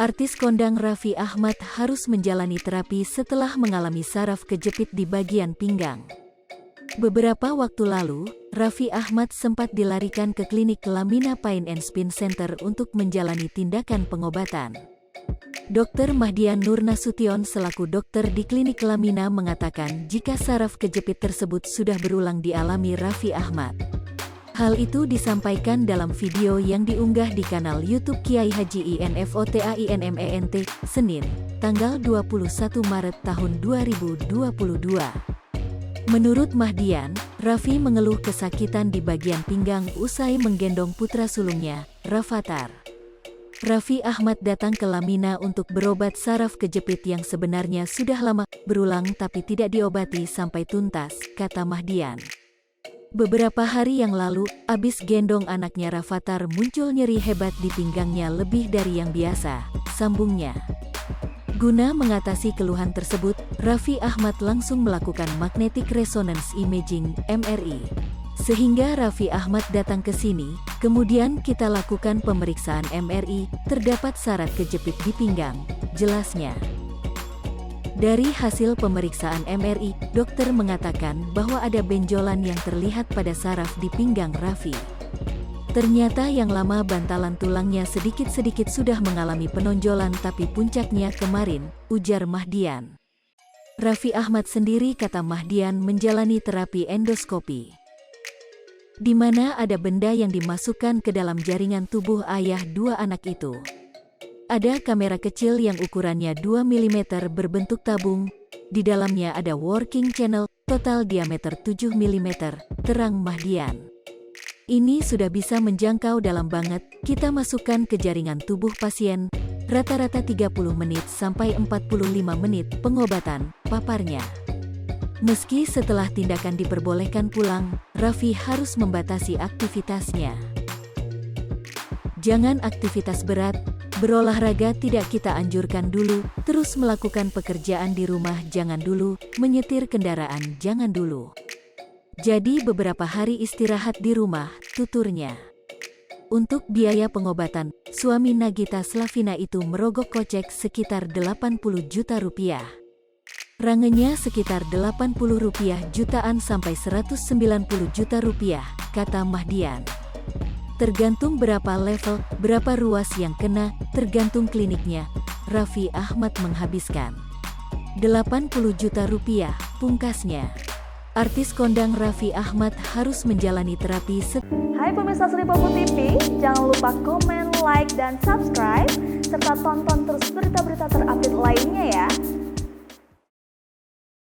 Artis kondang Raffi Ahmad harus menjalani terapi setelah mengalami saraf kejepit di bagian pinggang. Beberapa waktu lalu, Raffi Ahmad sempat dilarikan ke klinik Lamina Pain and Spin Center untuk menjalani tindakan pengobatan. Dr. Mahdian Nur Nasution selaku dokter di klinik Lamina mengatakan jika saraf kejepit tersebut sudah berulang dialami Raffi Ahmad. Hal itu disampaikan dalam video yang diunggah di kanal YouTube Kiai Haji Infotainment, Senin, tanggal 21 Maret tahun 2022. Menurut Mahdian, Raffi mengeluh kesakitan di bagian pinggang usai menggendong putra sulungnya, Rafattar. Raffi Ahmad datang ke Lamina untuk berobat saraf kejepit yang sebenarnya sudah lama berulang tapi tidak diobati sampai tuntas, kata Mahdian. Beberapa hari yang lalu, abis gendong anaknya Rafattar muncul nyeri hebat di pinggangnya lebih dari yang biasa, sambungnya. Guna mengatasi keluhan tersebut, Raffi Ahmad langsung melakukan magnetic resonance imaging (MRI). Sehingga Raffi Ahmad datang ke sini, kemudian kita lakukan pemeriksaan MRI, terdapat saraf kejepit di pinggang, jelasnya. Dari hasil pemeriksaan MRI, dokter mengatakan bahwa ada benjolan yang terlihat pada saraf di pinggang Raffi. Ternyata yang lama bantalan tulangnya sedikit-sedikit sudah mengalami penonjolan tapi puncaknya kemarin, ujar Mahdian. Raffi Ahmad sendiri, kata Mahdian, menjalani terapi endoskopi, di mana ada benda yang dimasukkan ke dalam jaringan tubuh ayah dua anak itu. Ada kamera kecil yang ukurannya 2 mm berbentuk tabung. Di dalamnya ada working channel, total diameter 7 mm, terang Mahdian. Ini sudah bisa menjangkau dalam banget, kita masukkan ke jaringan tubuh pasien, rata-rata 30 menit sampai 45 menit pengobatan, paparnya. Meski setelah tindakan diperbolehkan pulang, Raffi harus membatasi aktivitasnya. Jangan aktivitas berat, berolahraga tidak kita anjurkan dulu, terus melakukan pekerjaan di rumah jangan dulu, menyetir kendaraan jangan dulu. Jadi beberapa hari istirahat di rumah, tuturnya. Untuk biaya pengobatan, suami Nagita Slavina itu merogoh kocek sekitar 80 juta rupiah. Rangenya sekitar 80 rupiah jutaan sampai 190 juta rupiah, kata Mahdian. Tergantung berapa level, berapa ruas yang kena, tergantung kliniknya, Raffi Ahmad menghabiskan 80 juta rupiah, pungkasnya. Artis kondang Raffi Ahmad harus menjalani terapi Hai pemirsa Sri Popo TV, jangan lupa komen, like, dan subscribe, serta tonton terus berita-berita terupdate lainnya ya.